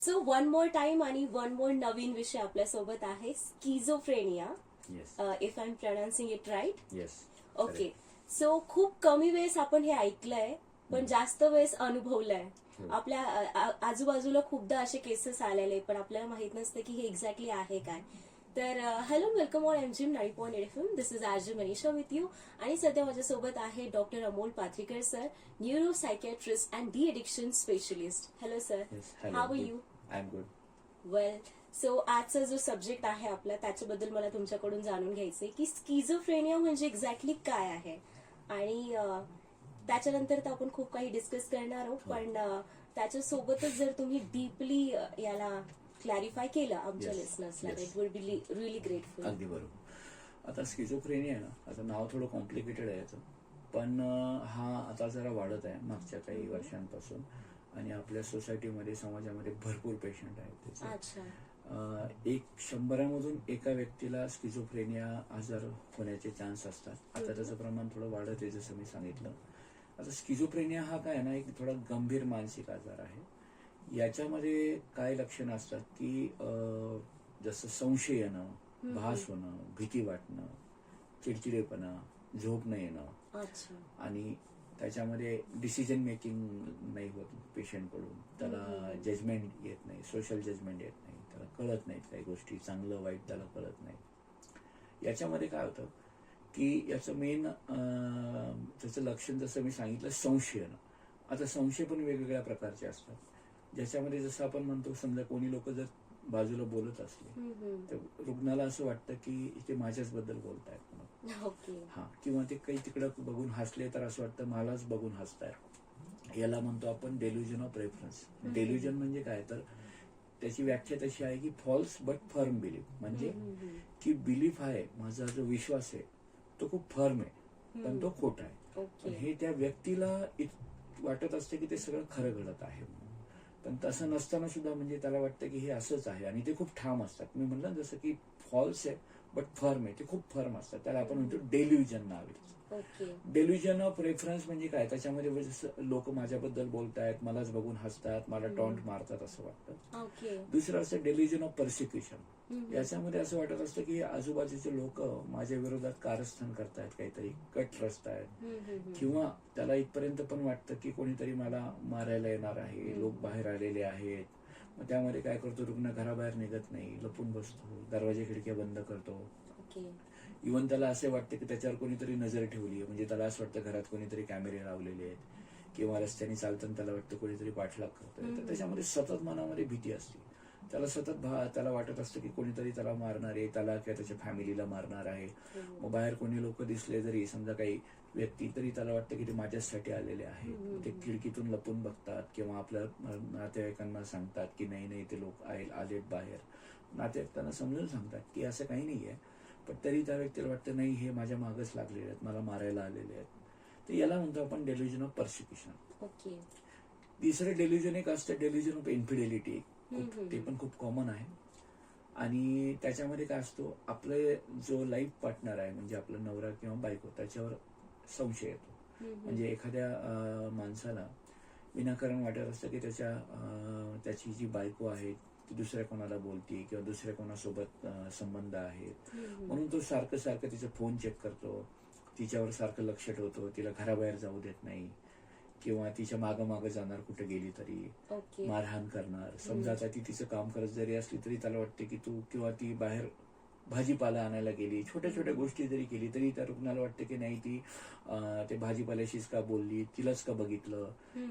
So one more time आणि one more नवीन विषय आपल्यासोबत आहे schizophrenia. Yes if I am pronouncing it right. Yes okay. So खूप कमी वेळेस आपण हे ऐकलंय पण जास्त वेळेस अनुभवलंय. आपल्या आजूबाजूला खूपदा असे केसेस आलेले पण आपल्याला माहित नसतं की हे एक्झॅक्टली आहे काय. तर hello, welcome on MGM 90.8 FM. This is RJ Manisha with you. आणि सध्या माझ्यासोबत आहे doctor Amol Pathrikar sir, neuro psychiatrist and de addiction specialist. Hello sir, how are you? I am good. Well, so आजचा जो सब्जेक्ट आहे आपला त्याच्याबद्दल मला तुमच्याकडून जाणून घ्यायचंय की स्किझोफ्रेनिया म्हणजे एक्झॅक्टली काय आहे. आणि त्याच्यानंतर तर आपण खूप काही डिस्कस करणार आहोत पण त्याच्यासोबतच जर तुम्ही डीपली याला क्लॅरिफाय केलं आमच्या Yes. लिसनर्सला, Yes. It would be really grateful. अगदी बरोबर. आता स्किझोफ्रेनिया आहे ना, आता नाव थोडं कॉम्प्लिकेटेड आहे याचं, पण हा आता जरा वाढत आहे मागच्या काही वर्षांपासून. आणि आपल्या सोसायटीमध्ये, समाजामध्ये भरपूर पेशंट आहेत त्याचे. अच्छा. एक 100मधून एका व्यक्तीला स्किझोफ्रेनिया आजार होण्याचे चान्स असतात. आता त्याचं प्रमाण थोडं वाढत आहे जसं मी सांगितलं. आता स्किझोफ्रेनिया हा काय ना, एक थोडा गंभीर मानसिक आजार आहे. याच्यामध्ये काय लक्षणं असतात की जसं संशय येणं, भास होणं, भीती वाटणं, चिडचिडेपणा, झोप न येणं, अच्छा. आणि त्याच्यामध्ये डिसिजन मेकिंग नाही होत पेशंटकडून. त्याला जजमेंट येत नाही, सोशल जजमेंट येत नाही, त्याला कळत नाहीत काही गोष्टी, चांगलं वाईट त्याला कळत नाही. याच्यामध्ये काय होतं की याचं मेन त्याचं लक्षण जसं मी सांगितलं संशय येणं. आता संशय पण वेगवेगळ्या प्रकारचे असतात, ज्याच्यामध्ये जसं आपण म्हणतो, समजा कोणी लोक जर बाजूला बोलत असले तर रुग्णाला असं वाटतं की ते माझ्याच बद्दल बोलतायत म्हणून. ओके. हा, किंवा ते काही तिकडं बघून हसले तर असं वाटतं मलाच बघून हसतायत. याला म्हणतो आपण डेल्युजन ऑफ रेफरन्स. डेल्युजन म्हणजे काय, तर त्याची व्याख्या तशी आहे की फॉल्स बट फर्म बिलीफ. म्हणजे की बिलीफ आहे, माझा जो विश्वास आहे तो खूप फर्म आहे पण तो खोटा आहे. पण हे त्या व्यक्तीला वाटत असते की ते सगळं खरं घडत आहे म्हणून. पण तसं नसताना सुद्धा म्हणजे त्याला वाटतं की हे असंच आहे. आणि ते खूप ठाम असतात. मी म्हणलं जसं की फॉल्स आहे बट फर्म आहे, ते खूप फर्म असतात. त्याला आपण म्हणतो डेल्युजन नाव. ओके. डेल्युजन ऑफ रेफरन्स म्हणजे काय, त्याच्यामध्ये जसं लोक माझ्याबद्दल बोलतायत, मलाच बघून हसतात, मला टॉन्ट मारतात असं वाटतं. ओके. दुसरं असं डेल्युजन ऑफ परसिक्युशन. याच्यामध्ये असं वाटत असतं की आजूबाजूचे लोक माझ्या विरोधात कारस्थान करतायत, काहीतरी कट रचतायत, किंवा त्याला इथपर्यंत पण वाटतं की कोणीतरी मला मारायला येणार आहे, लोक बाहेर आलेले आहेत. मग त्यामध्ये काय करतो, रुग्ण घराबाहेर निघत नाही, लपून बसतो, दरवाजे खिडक्या बंद करतो. ओके. इव्हन त्याला असे वाटते की त्याच्यावर कोणीतरी नजर ठेवली आहे, म्हणजे त्याला असं वाटतं घरात कोणीतरी कॅमेरे लावलेले आहेत, किंवा रस्त्याने चालताना त्याला वाटतं कोणीतरी पाठलाग करतोय. तर त्याच्यामध्ये सतत मनामध्ये भीती असते. त्याला सतत त्याला वाटत असतं की कोणीतरी त्याला मारणार आहे, त्याला किंवा त्याच्या फॅमिलीला मारणार आहे. मग बाहेर कोणी लोक दिसले जरी, समजा काही व्यक्ती, तरी त्याला वाटतं की ते माझ्यासाठी आलेले आहेत. ते खिडकीतून लपून बघतात किंवा आपल्या नातेवाईकांना सांगतात की नाही नाही ते लोक आलेत बाहेर. नातेवाईक त्यांना समजून सांगतात की असं काही नाही आहे, पण तरी त्या व्यक्तीला वाटतं नाही हे माझ्या मागच लागलेले आहेत, मला मारायला आलेले आहेत. तर याला म्हणतो आपण डेल्युजन ऑफ परसिक्युशन. ओके. तिसरं डेल्युजन एक असतं डेल्युजन ऑफ इन्फिडेलिटी. ते पण खूप कॉमन आहे. आणि त्याच्यामध्ये काय असतो, आपले जो लाईफ पार्टनर आहे, म्हणजे आपला नवरा किंवा बायको, त्याच्यावर संशय येतो. म्हणजे एखाद्या माणसाला विनाकारण वाटत असतं की त्याची जी बायको आहे ती दुसऱ्या कोणाला बोलते किंवा दुसऱ्या कोणासोबत संबंध आहेत, म्हणून तो सारखं तिचा फोन चेक करतो, तिच्यावर सारखं लक्ष ठेवतो, तिला घराबाहेर जाऊ देत नाही, किंवा तिच्या मागं जाणार कुठे गेली तरी, मारहाण करणार. समजा आता ती तिचं काम करत जरी असली तरी त्याला वाटते की तू, किंवा ती बाहेर भाजीपाला आणायला गेली, छोट्या छोट्या गोष्टी जरी केली तरी त्या रुग्णाला वाटते की नाही ती ते भाजीपाल्याशीच का बोलली, तिलाच का बघितलं,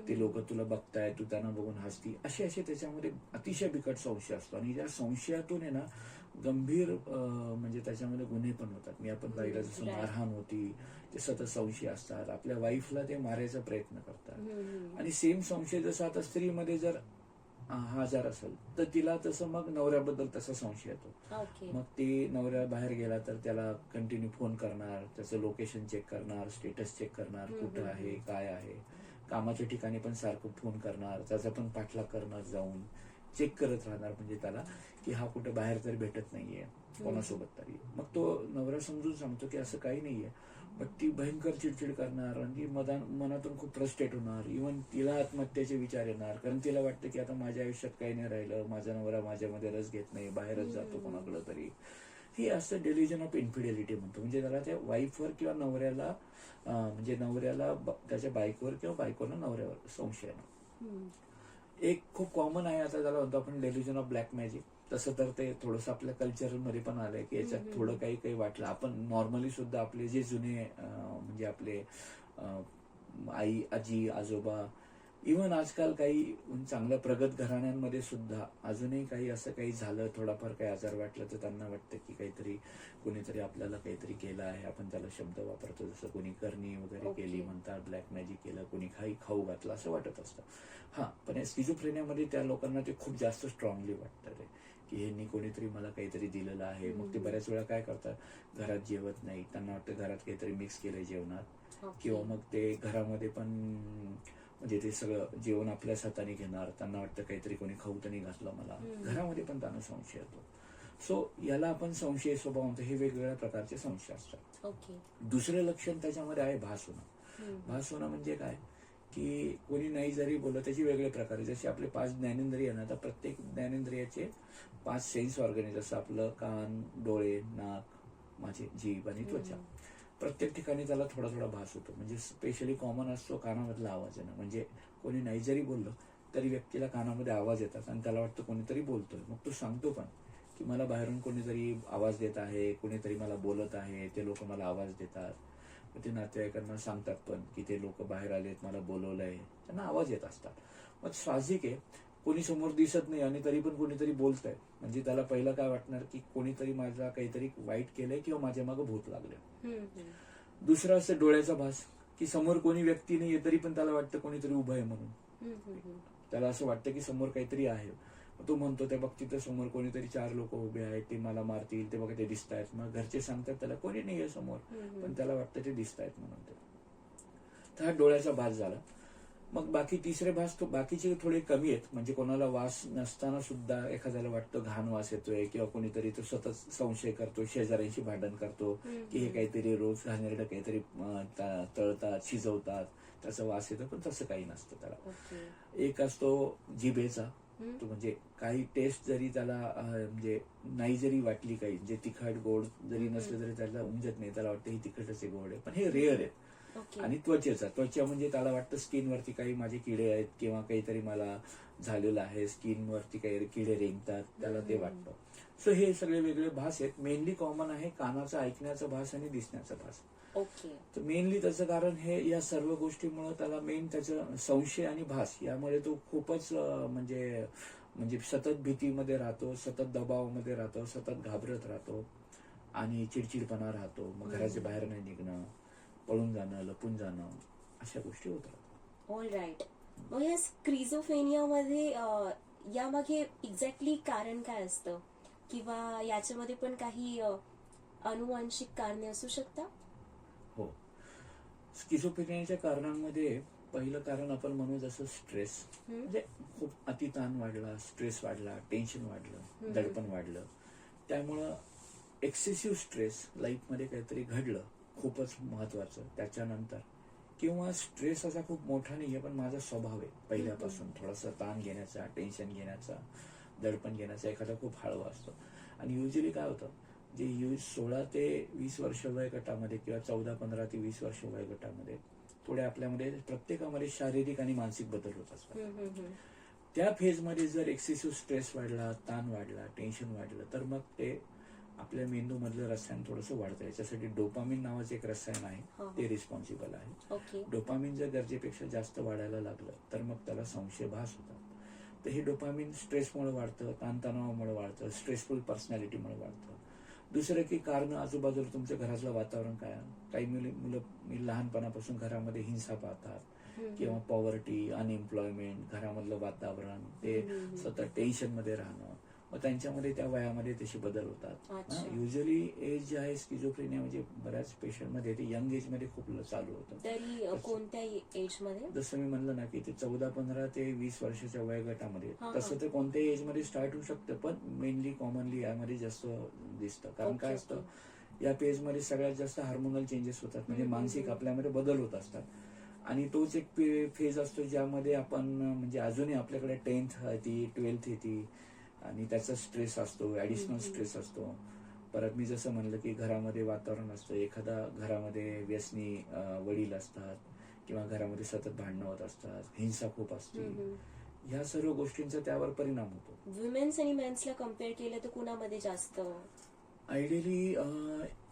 ते लोक तुला बघताय, तू त्यांना बघून हसती, असे त्याच्यामध्ये अतिशय बिकट संशय असतो. आणि त्या संशयातून आहे ना गंभीर म्हणजे त्याच्यामध्ये गुन्हे पण होतात. मी आपण पाहिलं जसं मारहाण होती, ते सतत संशय असतात. आपल्या वाईफला ते मारायचा प्रयत्न करतात. आणि सेम संशय जसं आता स्त्रीमध्ये जर हा आजार असेल तर तिला तसं मग नवऱ्याबद्दल तसा संशय येतो. मग ते नवऱ्या बाहेर गेला तर त्याला कंटिन्यू फोन करणार, त्याचं लोकेशन चेक करणार, स्टेटस चेक करणार, कुठं आहे, काय आहे, कामाच्या ठिकाणी पण सारखं फोन करणार, त्याचा पण पाठलाग करणार, जाऊन चेक करत राहणार, म्हणजे त्याला की हा कुठं बाहेर तरी भेटत नाहीये कोणासोबत तरी. मग तो नवरा समजून सांगतो की असं काही नाहीये, मग ती भयंकर चिडचिड करणार आणि ती मनातून खूप फ्रस्ट्रेट होणार. इव्हन तिला आत्महत्येचे विचार येणार, कारण तिला वाटतं की आता माझ्या आयुष्यात काही नाही राहिलं, माझा नवरा माझ्यामध्ये रस घेत नाही, बाहेरच जातो कोणाकडं तरी. ही असं डेल्युजन ऑफ इन्फिडेलिटी म्हणतो. म्हणजे त्याला त्या वाईफवर किंवा नवऱ्याला म्हणजे नवऱ्याला त्याच्या बायकोवर किंवा बायकोला नवऱ्यावर संशय येणं. एक खूप कॉमन आहे आता त्याला म्हणतो आपण डेल्युजन ऑफ ब्लॅक मॅजिक. तसं तर ते थोडंसं आपल्या कल्चरमध्ये पण आलंय की याच्यात थोडं काही काही वाटलं. आपण नॉर्मली सुद्धा आपले जे जुने म्हणजे आपले आई आजी आजोबा, इव्हन आजकाल काही चांगल्या प्रगत घराण्यांमध्ये सुद्धा अजूनही काही असं काही झालं, थोडाफार काही आजार वाटलं तर त्यांना वाटतं की काहीतरी कोणीतरी आपल्याला काहीतरी केलं आहे. आपण त्याला शब्द वापरतो, जसं कोणी करणी वगैरे केली म्हणतात, ब्लॅक मॅजिक केलं, कोणी काही खाऊ घातलं असं वाटत असतं. हा, पण स्किझोफ्रेनियामध्ये त्या लोकांना ते खूप जास्त स्ट्रॉंगली वाटतं ते की ह्यांनी कोणीतरी मला काहीतरी दिलेलं आहे. मग ते बऱ्याच वेळा काय करतात, घरात जेवत नाही, त्यांना वाटतं घरात काहीतरी मिक्स केलंय जेवणात, किंवा मग ते घरामध्ये पण म्हणजे ते सगळं जेवण आपल्याच हाताने घेणार, त्यांना वाटतं काहीतरी कोणी खाऊ तर नाही घातलं मला, घरामध्ये पण त्यांना संशय येतो. सो याला आपण संशय स्वभाव म्हणतो. हे वेगवेगळ्या प्रकारचे संशय असतात. दुसरं लक्षण त्याच्यामध्ये आहे भास होणं. भास होणं म्हणजे काय की कोणी नाही जरी बोललं, त्याची वेगळे प्रकार आहे. जसे आपले 5 ज्ञानेंद्रिय ना, तर प्रत्येक ज्ञानेंद्रियाचे 5 सेन्स ऑर्गन, जसं आपलं कान, डोळे, नाक, माझे जीभ आणि त्वचा. प्रत्येक ठिकाणी त्याला थोडा थोडा भास होतो. म्हणजे स्पेशली कॉमन असतो कानामधला आवाज येणं. म्हणजे कोणी नाही जरी बोललं तरी व्यक्तीला कानामध्ये आवाज येतात आणि त्याला वाटतं कोणीतरी बोलतोय. मग तो सांगतो पण की मला बाहेरून कोणीतरी आवाज देत आहे, कोणीतरी मला बोलत आहे, ते लोक मला आवाज देतात. मग ते नातेवाईकांना सांगतात पण की ते लोक बाहेर आलेत, मला बोलवलंय, त्यांना आवाज येत असतात. मग साहजिक आहे, कोणी समोर दिसत नाही आणि तरी पण कोणीतरी बोलतंय, म्हणजे त्याला पहिलं काय वाटणार की कोणीतरी माझा काहीतरी वाईट केलंय किंवा माझ्या मागं भूत लागलं. दुसरं असं डोळ्याचा भास, की समोर कोणी व्यक्ती नाहीये तरी पण त्याला वाटतं कोणीतरी उभं आहे म्हणून. त्याला असं वाटतं की समोर काहीतरी आहे. तो म्हणतो ते बघ तिथं समोर कोणीतरी 4 लोक उभे आहेत, ते मला मारतील, ते बघा ते दिसत आहेत. मग घरचे सांगतात त्याला कोणी नाहीये समोर, पण त्याला वाटतं ते दिसत आहेत म्हणून ते. तर हा डोळ्याचा भास झाला. मग बाकी तिसरे भास तो बाकीचे थोडे कमी आहेत. म्हणजे कोणाला वास नसताना सुद्धा एखाद्याला वाटतं घाण वास येतोय, किंवा कोणीतरी तो सतत संशय करतो, शेजाऱ्यांशी भांडण करतो की हे काहीतरी रोज घाणेरडं काहीतरी तळतात, शिजवतात, त्याचा वास येतो. पण तसं काही नसतं त्याला. एक असतो जिभेचा, तो म्हणजे काही टेस्ट जरी त्याला म्हणजे नाही जरी वाटली, काही म्हणजे तिखट गोड जरी नसलं तरी त्याला उमजत नाही, त्याला वाटतं ही तिखटच आहे, गोड आहे, पण हे रेअर आहे. आणि त्वचा म्हणजे त्याला वाटतं स्किनवरती काही माझे किडे आहेत किंवा काहीतरी मला झालेलं आहे, स्किनवरती काही किडे रेंगतात, त्याला ते वाटतं. सो हे सगळे वेगळे भास आहेत. मेनली कॉमन आहे कानाचा ऐकण्याचा भास आणि दिसण्याचा भास. तर मेनली त्याचं कारण हे या सर्व गोष्टीमुळे त्याला मेन त्याचं संशय आणि भास यामुळे तो खूपच म्हणजे सतत भीतीमध्ये राहतो, सतत दबावामध्ये राहतो, सतत घाबरत राहतो आणि चिडचिडपणा राहतो. मग घराच्या बाहेर नाही निघणं, पळून जाणं, लपून जाणं, अशा गोष्टी होतात. All right. मग या स्क्रिझोफेनियामध्ये यामागे एक्झॅक्टली कारण काय असतं, किंवा याच्यामध्ये पण काही अनुवांशिक कारणे असू शकतात? हो, स्किझोफ्रेनियाच्या कारणांमध्ये पहिलं कारण आपण म्हणू जसं स्ट्रेस. म्हणजे खूप अतिताण वाढला, स्ट्रेस वाढला, टेन्शन वाढलं, दडपण वाढलं. त्यामुळं एक्सेसिव्ह स्ट्रेस लाईफमध्ये काहीतरी घडलं खूपच महत्वाचं त्याच्यानंतर, किंवा स्ट्रेस असा खूप मोठा नाहीये पण माझा स्वभाव आहे पहिल्यापासून थोडासा ताण घेण्याचा, टेन्शन घेण्याचा, दडपण घेण्याचा, एखादा खूप हळवा असतो. आणि युजली काय होतं, जे 16 ते 20 वर्ष वयोगटामध्ये किंवा 14, 15 ते 20 वर्ष वयोगटामध्ये थोडे आपल्यामध्ये प्रत्येकामध्ये शारीरिक आणि मानसिक बदल होत असतात. त्या फेजमध्ये जर एक्सेसिव्ह स्ट्रेस वाढला, ताण वाढला, टेन्शन वाढलं, तर मग ते आपल्या मेंदू मधलं रसायन थोडंसं वाढतं. याच्यासाठी डोपामिन नावाचं एक रसायन आहे, ते रिस्पॉन्सिबल आहे. डोपामिन जर गरजेपेक्षा जास्त वाढायला लागलं तर मग त्याला संशयभास होतात. तर हे डोपामिन स्ट्रेसमुळे वाढतं, ताणतणावामुळे वाढतं, स्ट्रेसफुल पर्सनॅलिटीमुळे वाढतं. दुसरं की कारण आजूबाजूला तुमच्या घरातलं वातावरण काय, काही मुलं लहानपणापासून घरामध्ये हिंसा पाहतात, किंवा पॉवर्टी, अनएम्प्लॉयमेंट, घरामधलं वातावरण, ते सतत टेन्शन मध्ये राहणं, मग त्यांच्यामध्ये त्या वयामध्ये तसे बदल होतात. युजली एज जे आहे स्किझोफ्रेनिया म्हणजे बऱ्याच पेशंट मध्ये ते यंग एज मध्ये खूप चालू होतं. कोणत्या एज मध्ये? जसं मी म्हणलं ना की ते 14, 15 ते 20 वर्षाच्या वयोगटामध्ये, तसं ते कोणत्याही एज मध्ये स्टार्ट होऊ शकतं, पण मेनली कॉमनली यामध्ये जास्त दिसतं. कारण काय असतं या फेजमध्ये सगळ्यात जास्त हार्मोनल चेंजेस होतात, म्हणजे मानसिक आपल्यामध्ये बदल होत असतात. आणि तोच एक फेज असतो ज्यामध्ये आपण म्हणजे अजूनही आपल्याकडे 10th येते, 12th येते आणि त्याचा स्ट्रेस असतो, ऍडिशनल स्ट्रेस असतो. परत मी जसं म्हणलं की घरामध्ये वातावरण असतं, एखादा घरामध्ये व्यसनी वडील असतात किंवा घरामध्ये सतत भांडणं होत असतात, हिंसा खूप असते, ह्या सर्व गोष्टींचा त्यावर परिणाम होतो. वुमेन्स आणि मेन्सला कम्पेअर केलं तर कुणामध्ये जास्त? आयडियली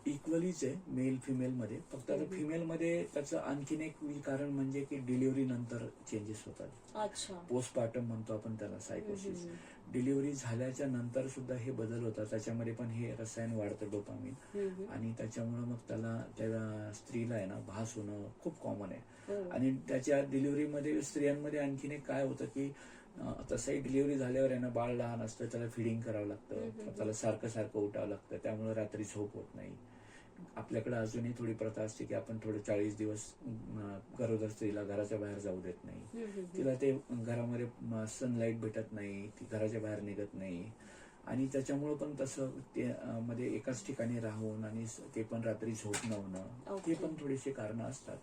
इक्वलीच आहे मेल फिमेल मध्ये. फक्त आता फिमेल मध्ये त्याचं आणखीन एक कारण म्हणजे की डिलिव्हरी नंतर चेंजेस होतात. अच्छा. पोस्टपार्टम म्हणतो आपण त्याला, सायकोसिस. डिलिव्हरी झाल्याच्या नंतर सुद्धा हे बदल होतात, त्याच्यामध्ये पण हे रसायन वाढतं डोपामिन, आणि त्याच्यामुळे मग त्या स्त्रीला आहे ना भास होणं खूप कॉमन आहे. आणि त्याच्या डिलिव्हरीमध्ये स्त्रियांमध्ये आणखीन एक काय होतं की तसंही डिलिव्हरी झाल्यावर आहे ना बाळ लहान असतं, त्याला फिडिंग करावं लागतं, त्याला सारखं सारखं उठावं लागतं, त्यामुळे रात्री झोप होत नाही. आपल्याकडे अजूनही थोडी प्रथा असते की आपण थोडे 40 दिवस गरोदर स्त्रीला घराच्या बाहेर जाऊ देत नाही. तिला ते घरामध्ये सनलाईट भेटत नाही, ती घराच्या बाहेर निघत नाही, आणि त्याच्यामुळे पण तसं ते मध्ये एकाच ठिकाणी राहून आणि ते पण रात्री झोप न होणं, ते पण थोडीशी कारणं असतात.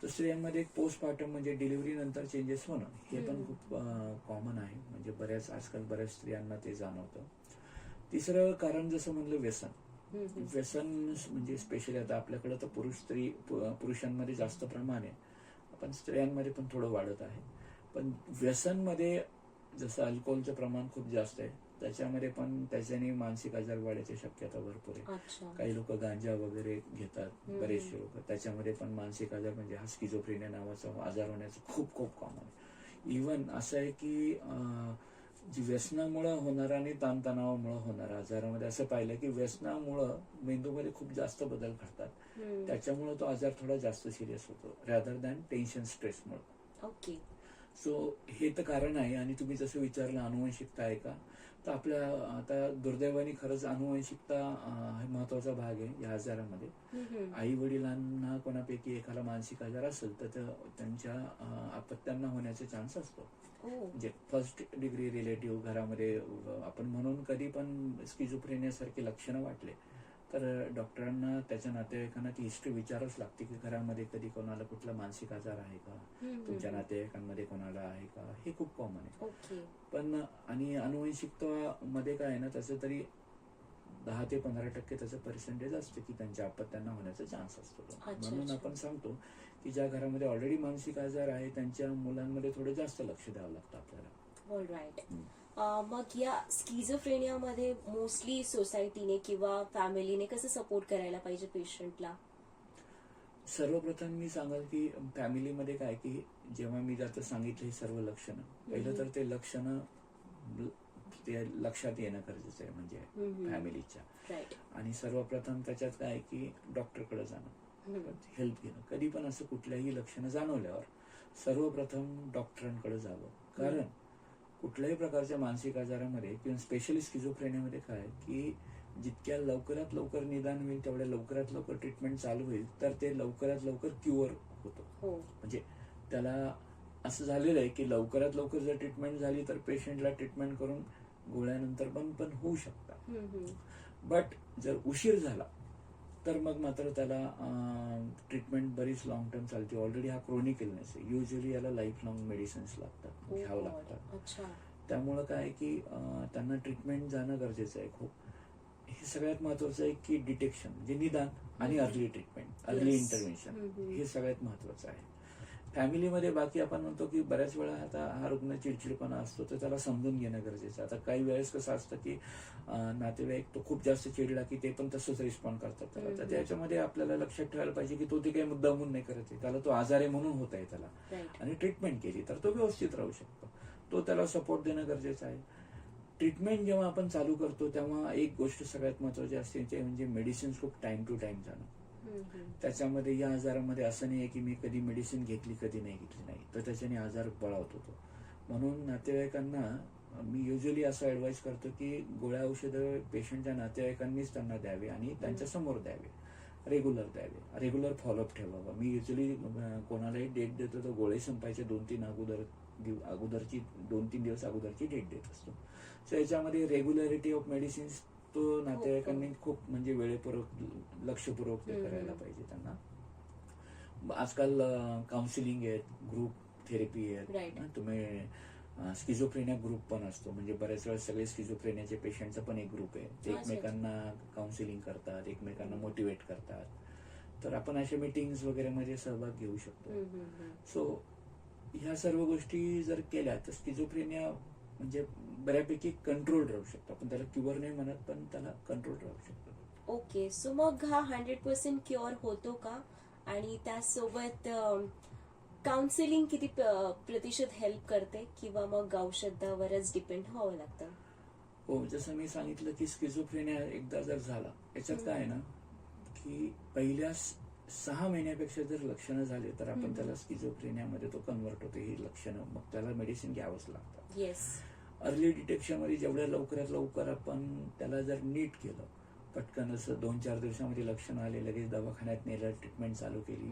तर स्त्रियांमध्ये पोस्टपार्टम म्हणजे डिलिव्हरी नंतर चेंजेस होणं हे पण खूप कॉमन आहे, म्हणजे आजकाल बऱ्याच स्त्रियांना ते जाणवतं. तिसरं कारण जसं म्हणलं व्यसन. व्यसन म्हणजे स्पेशली आता आपल्याकडे तर पुरुषांमध्ये जास्त प्रमाण आहे, पण स्त्रियांमध्ये पण थोडं वाढत आहे. पण व्यसनमध्ये जसं अल्कोहोलचं प्रमाण खूप जास्त आहे, त्याच्यामध्ये पण त्याच्याने मानसिक आजार वाढायची शक्यता भरपूर आहे. काही लोक गांजा वगैरे घेतात, बरेचसे लोक, त्याच्यामध्ये पण मानसिक आजार म्हणजे हा स्किझोफ्रेनिया नावाचा आजार होण्याचं खूप खूप कॉमन आहे. इव्हन असं आहे की व्यसनामुळे होणारा आणि ताणतणावामुळे होणारा आजारामध्ये असं पाहिलं की व्यसनामुळं मेंदूमध्ये खूप जास्त बदल घडतात, त्याच्यामुळे तो आजार थोडा जास्त सिरियस होतो रॅदर दॅन टेन्शन स्ट्रेसमुळे. ओके. सो हे तर कारण आहे. आणि तुम्ही जसं विचारलं अनुवंशिकता आहे का, तर आपल्या आता दुर्दैवाने खरंच अनुवंशिकता महत्वाचा भाग आहे या आजारामध्ये. आई वडिलांना कोणापैकी एकाला मानसिक आजार असेल तर त्यांच्या अपत्यांना होण्याचा चान्स असतो. म्हणजे फर्स्ट डिग्री रिलेटिव्ह घरामध्ये आपण म्हणून कधी पण स्किझोफ्रेनिया सारखी लक्षणं वाटले तर डॉक्टरांना त्याच्या नातेवाईकांना ती हिस्ट्री विचारावंच लागते की घरामध्ये कधी कोणाला कुठला मानसिक आजार आहे का, तुमच्या नातेवाईकांमध्ये कोणाला आहे का, हे खूप कॉमन आहे. पण आणि अनुवंशिकता मध्ये काय आहे ना, त्याचं तरी 10 ते 15% त्याचं पर्सेंटेज असते की त्यांच्या अपत्यांना होण्याचा चान्स असतो. म्हणून आपण सांगतो की ज्या घरामध्ये ऑलरेडी मानसिक आजार आहे त्यांच्या मुलांमध्ये थोडं जास्त लक्ष द्यावं लागतं आपल्याला. ऑलराईट. मग या स्किझोफ्रेनियामध्ये मोस्टली सोसायटीने किंवा फॅमिलीने कसं सपोर्ट करायला पाहिजे पेशंटला? सर्वप्रथम मी सांगाल की फॅमिलीमध्ये काय की जेव्हा मी आता सांगितलं हे सर्व लक्षणं, पहिलं तर ते लक्षणं ते लक्षात येणं गरजेचं आहे म्हणजे फॅमिलीच्या. आणि सर्वप्रथम त्याच्यात काय की डॉक्टरकडे जाणं, हेल्प घेणं. कधी पण असं कुठल्याही लक्षणं जाणवल्यावर सर्वप्रथम डॉक्टरांकडे जावं. कारण कुठल्याही प्रकारच्या मानसिक आजारामध्ये किंवा स्पेशली स्किझोफ्रेनियामध्ये काय की जितक्या लवकरात लवकर निदान होईल तेवढ्या लवकरात लवकर ट्रीटमेंट चालू होईल तर ते लवकरात लवकर क्युअर होतं. म्हणजे त्याला असं झालेलं आहे की लवकरात लवकर जर ट्रीटमेंट झाली तर पेशंटला ट्रीटमेंट करून गोळ्यानंतर पण होऊ शकतात. बट जर उशीर झाला तर मग मात्र त्याला ट्रीटमेंट बरीच लॉंग टर्म चालते. ऑलरेडी हा क्रोनिक इलनेस आहे, युजली याला लाईफ लॉंग मेडिसिन्स लागतात, घ्यावं लागतात. त्यामुळं काय की त्यांना ट्रीटमेंट जाणं गरजेचं आहे खूप. हे सगळ्यात महत्वाचं आहे की डिटेक्शन म्हणजे निदान आणि अर्ली ट्रीटमेंट, अर्ली इंटरव्हेन्शन हे सगळ्यात महत्वाचं आहे. फॅमिलीमध्ये बाकी आपण म्हणतो की बऱ्याच वेळा आता हा रुग्ण चिडचिडपणा असतो तर त्याला समजून घेणं गरजेचं. आता काही वेळेस कसं असतं की नातेवाईक तो खूप जास्त चिडला की ते पण तसंच रिस्पॉन्ड करतात त्याला. तर त्याच्यामध्ये आपल्याला लक्षात ठेवायला पाहिजे की तो ते काही मुद्दामून नाही करत आहे, त्याला तो आजार आहे म्हणून होत आहे त्याला, आणि ट्रीटमेंट केली तर तो व्यवस्थित राहू शकतो. तो त्याला सपोर्ट देणं गरजेचं आहे. ट्रीटमेंट जेव्हा आपण चालू करतो तेव्हा एक गोष्ट सगळ्यात महत्वाची असते ते म्हणजे मेडिसिन्स खूप टाइम टू टाइम जाणं. त्याच्यामध्ये या आजारामध्ये असं नाही आहे की मी कधी मेडिसिन घेतली कधी नाही घेतली नाही, तर त्याच्याने आजार बळावत होतो. म्हणून नातेवाईकांना मी युजली असं ऍडवाइस करतो की गोळ्या औषधं पेशंटच्या नातेवाईकांनीच त्यांना द्यावे आणि त्यांच्या समोर द्यावे, रेग्युलर द्यावे, रेग्युलर फॉलोअप ठेवावं. मी युजली कोणालाही डेट देतो तर गोळे संपायचे 2-3 दिवस अगोदरची डेट देत असतो. सो याच्यामध्ये रेग्युलरिटी ऑफ मेडिसिन्स तो नातेवाईकांनी खूप म्हणजे वेळेपूर्वक लक्षपूर्वक ते करायला पाहिजे त्यांना. आजकाल काउन्सिलिंग आहेत, ग्रुप थेरपी Right. आहेत ना. तुम्ही स्किझोफ्रेनिया ग्रुप पण असतो, म्हणजे बऱ्याच वेळा सगळे स्किझोफ्रेनियाचे पेशंटचा पण एक ग्रुप आहे. ते अच्छा. एकमेकांना काउन्सिलिंग करतात, एकमेकांना मोटिवेट करतात. तर आपण अशा मीटिंग्स वगैरे मध्ये सहभाग घेऊ शकतो. सो ह्या सर्व गोष्टी जर केल्या तर स्किझोफ्रेनिया म्हणजे बऱ्यापैकी कंट्रोल राहू शकतो. आपण त्याला क्युअर नाही म्हणत, पण त्याला कंट्रोल राहू शकतो. ओके, सो मग हा 100% क्युअर होतो का? आणि त्यासोबत काउन्सिलिंग किती प्रतिशत हेल्प करते, किंवा मग औषधावरच डिपेंड व्हावं लागतं? हो, जसं मी सांगितलं की स्किझोफ्रेनिया एकदा जर झाला, याच्यात काय आहे ना की पहिल्या 6 महिन्यापेक्षा जर लक्षणं झाले तर आपण त्याला स्किझोफ्रेनियामध्ये तो कन्वर्ट होतो. ही लक्षणं मग त्याला मेडिसिन घ्यावंच लागतं. येस. अर्ली डिटेक्शन मध्ये जेवढ्या लवकरात लवकर आपण त्याला जर नीट केलं, पटकन असं 2-4 दिवसामध्ये लक्षणं आले, लगेच दवाखान्यात नेलं, ट्रीटमेंट चालू केली,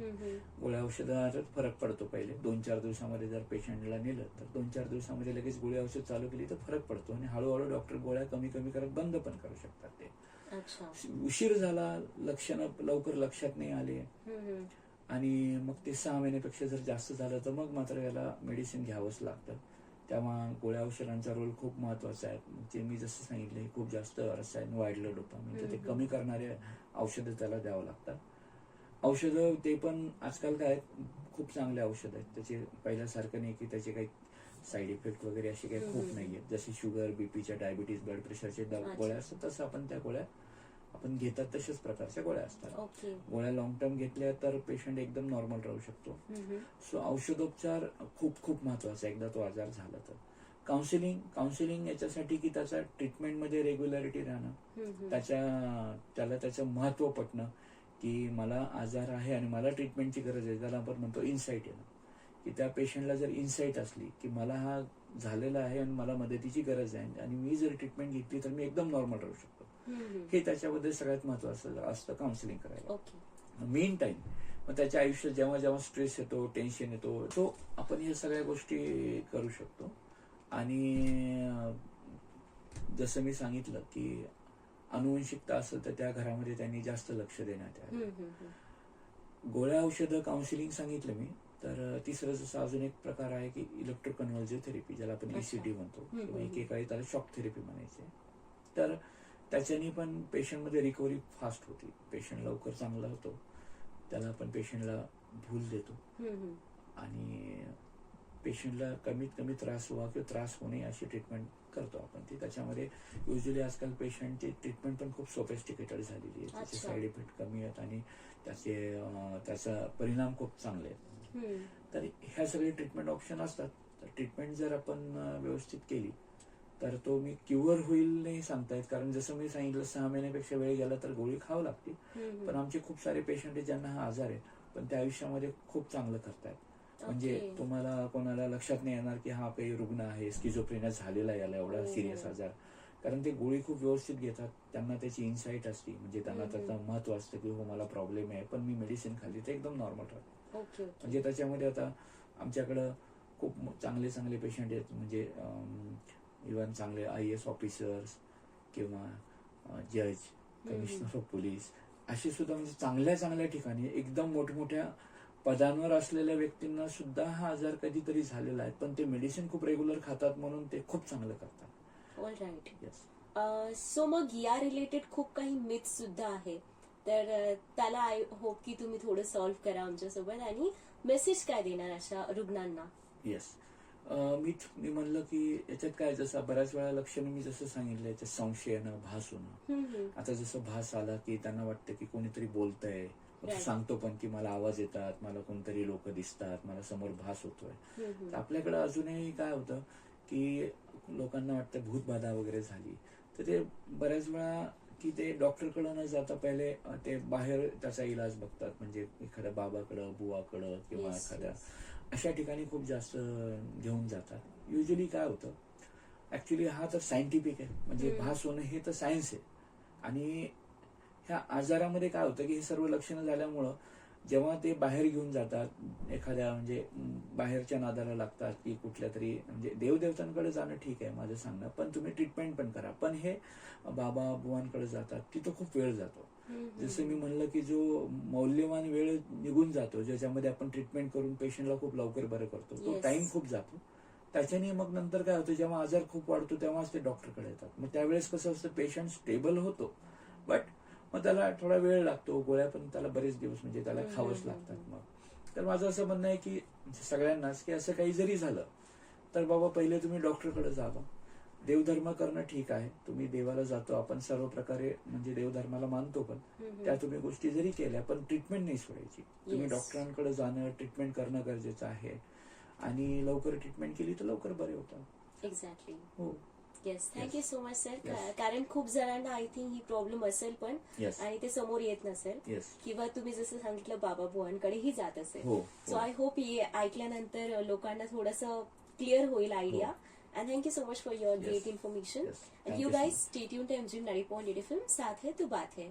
गोळ्या औषधावरच फरक पडतो. पहिले 2-4 दिवसामध्ये जर पेशंटला नेलं तर 2-4 दिवसामध्ये लगेच गोळ्या औषध चालू केली तर फरक पडतो, आणि हळूहळू डॉक्टर गोळ्या कमी कमी करत बंद पण करू शकतात. ते अच्छा. उशीर झाला, लक्षणं लवकर लक्षात नाही आले, आणि मग ते 6 महिन्यापेक्षा जर जास्त झालं तर मग मात्र याला मेडिसिन घ्यावंच लागतं. तेव्हा गोळ्या औषधांचा रोल खूप महत्वाचा आहे. जे मी जसं सांगितलं, हे खूप जास्त रसायन वाढलं डोपामिन, तर ते कमी करणारे औषधं त्याला द्यावं लागतात. औषधं ते पण आजकाल काय खूप चांगले औषध आहेत. त्याचे पहिल्यासारखं नाही की त्याचे काही साईड इफेक्ट वगैरे असे काही खूप नाहीयेत. जसे शुगर, बीपीच्या, डायबिटीज, ब्लड प्रेशरचे गोळ्या असतात, तसं आपण त्या गोळ्या आपण घेतात तशाच प्रकारच्या गोळ्या असतात. ओके. गोळ्या लॉंग टर्म घेतल्या तर पेशंट एकदम नॉर्मल राहू शकतो. सो औषधोपचार खूप खूप महत्वाचा आहे एकदा तो आजार झाला तर. काउन्सिलिंग याच्यासाठी की त्याचा ट्रीटमेंटमध्ये रेग्युलरिटी राहणं, त्याला त्याचं महत्व पटणं की मला आजार आहे आणि मला ट्रीटमेंटची गरज आहे, त्याला आपण म्हणतो इन्साईट येणं. की त्या पेशंटला जर इन्साईट असली की मला हा झालेला आहे आणि मला मदतीची गरज आहे, आणि मी जर ट्रीटमेंट घेतली तर मी एकदम नॉर्मल राहू शकतो, हे त्याच्याबद्दल सगळ्यात महत्वाचं असतं काउन्सिलिंग करायला. ओके. मेन टाइम मग त्याच्या आयुष्यात जेव्हा जेव्हा स्ट्रेस येतो, टेन्शन येतो, तो आपण या सगळ्या गोष्टी करू शकतो. आणि जसं मी सांगितलं की अनुवंशिकता असेल तर त्या घरामध्ये त्यांनी जास्त लक्ष देण्यात यावं. गोळ्या औषधं काउन्सिलिंग सांगितलं मी. तर तिसरं जसं अजून एक प्रकार आहे की इलेक्ट्रोकन्व्हर्जिव्ह थेरपी, ज्याला आपण ECT म्हणतो, किंवा एकेकाळी त्याला शॉक थेरपी म्हणायचे. तर त्याच्यानी पण पेशंटमध्ये रिकव्हरी फास्ट होती, पेशंट लवकर चांगला होतो. त्याला आपण पेशंटला भूल देतो आणि पेशंटला कमीत कमी त्रास व्हावा किंवा त्रास होणे अशी ट्रीटमेंट करतो आपण. ती त्याच्यामध्ये युजली आजकाल पेशंटची ट्रीटमेंट पण खूप सोफिस्टिकेटेड झालेली आहे. त्याचे साईड इफेक्ट कमी आहेत आणि त्याचा परिणाम खूप चांगले आहेत. तर ह्या सगळे ट्रीटमेंट ऑप्शन असतात. तर ट्रीटमेंट जर आपण व्यवस्थित केली तर तो मी क्युअर होईल नाही सांगता येत, कारण जसं मी सांगितलं 6 महिन्यापेक्षा वेळ गेला तर गोळी खावं लागते. पण आमचे खूप सारे पेशंट आहेत ज्यांना हा आजार आहे, पण त्या आयुष्यामध्ये खूप चांगलं करतायत. म्हणजे तुम्हाला कोणाला लक्षात नाही येणार की हा काही रुग्ण आहे, स्किझोफ्रेनिया झालेला आहे, याला एवढा सिरियस आजार, कारण ते गोळी खूप व्यवस्थित घेतात. त्यांना त्याची इन्साईट असते, म्हणजे त्यांना त्याचं महत्व असतं की हो मला प्रॉब्लेम आहे, पण मी मेडिसिन खाल्ली तर एकदम नॉर्मल राहतो. म्हणजे त्याच्यामध्ये आता आमच्याकडं खूप चांगले चांगले पेशंट आहेत, म्हणजे इव्हन चांगले IAS ऑफिसर्स किंवा जज, कमिशनर ऑफ पोलीस, असे सुद्धा म्हणजे चांगल्या चांगल्या ठिकाणी एकदम मोठमोठ्या पदांवर असलेल्या व्यक्तींना सुद्धा हा आजार कधीतरी झालेला आहे, पण ते मेडिसिन खूप रेग्युलर खातात म्हणून ते खूप चांगलं करतात. All right. सो मग या रिलेटेड खूप काही मिथ सुद्धा आहे, तर त्याला आय होप की तुम्ही थोडं सॉल्व्ह करा आमच्यासोबत, आणि मेसेज काय देणार अशा रुग्णांना? येस, मी म्हणलं की याच्यात काय, जसं बऱ्याच वेळा लक्षणं मी जसं सांगितलं, याच्यात संशय येणं, भास होणं. आता जसं भास आला की त्यांना वाटतं की कोणीतरी बोलतंय, सांगतो पण की मला आवाज येतात, मला कोणतरी लोक दिसतात, मला समोर भास होतोय. तर आपल्याकडे अजूनही काय होतं की लोकांना वाटतं भूतबाधा वगैरे झाली, तर ते बऱ्याच वेळा की ते डॉक्टरकडे न जाता पहिले ते बाहेर त्याचा इलाज बघतात, म्हणजे एखाद्या बाबाकडं, बुवाकडं किंवा एखाद्या अशा ठिकाणी खूप जास्त घेऊन जातात. युजली काय होतं, ऍक्च्युली हा तर सायंटिफिक आहे, म्हणजे भास होणं हे तर सायन्स आहे. आणि ह्या आजारामध्ये काय होतं की हे सर्व लक्षणं झाल्यामुळं जेव्हा ते बाहेर घेऊन जातात एखाद्या म्हणजे बाहेरच्या नादाला लागतात की कुठल्या तरी म्हणजे देवदेवतांकडे जाणं ठीक आहे माझं सांगणं, पण तुम्ही ट्रीटमेंट पण करा. पण हे बाबा बुवांकडे जातात तिथं खूप वेळ जातो. जसं मी म्हणलं की जो मौल्यवान वेळ निघून जातो ज्याच्यामध्ये आपण ट्रीटमेंट करून पेशंटला खूप लवकर बरं करतो, तो Yes. टाइम खूप जातो. त्याच्याने मग नंतर काय होतं, जेव्हा आजार खूप वाढतो तेव्हाच ते डॉक्टरकडे येतात. मग त्यावेळेस कसं असतं, पेशंट स्टेबल होतो बट मग त्याला थोडा वेळ लागतो, गोळ्या पण त्याला बरेच दिवस म्हणजे त्याला खावंच लागतात. मग तर माझं असं म्हणणं आहे की सगळ्यांनाच की असं काही जरी झालं तर बाबा पहिले तुम्ही डॉक्टरकडे जावा. देवधर्म करणं ठीक आहे, तुम्ही देवाला जातो आपण सर्व प्रकारे म्हणजे देवधर्माला मानतो, पण त्या तुम्ही गोष्टी जरी केल्या पण ट्रीटमेंट नाही सोडायची. तुम्ही Yes. डॉक्टरांकडे जाणं, ट्रीटमेंट करणं गरजेचं आहे आणि लवकर ट्रीटमेंट केली तर लवकर बरे होतात. एक्झॅक्टली. हो. Yes, thank you so much sir. Yes. कारण खूप जणांना आय थिंक ही प्रॉब्लेम असेल पण येस आणि ते समोर येत नसेल, येस किंवा तुम्ही जसं सांगितलं बाबा बुवांकडेही जात असेल. हो सो आय होप ऐकल्यानंतर लोकांना थोडंसं क्लिअर होईल idea. And thank you so much for your Yes. great information. Yes. And Thank you you so guys much. stay tuned to MG 90.8 FM. साथ है तो बात है.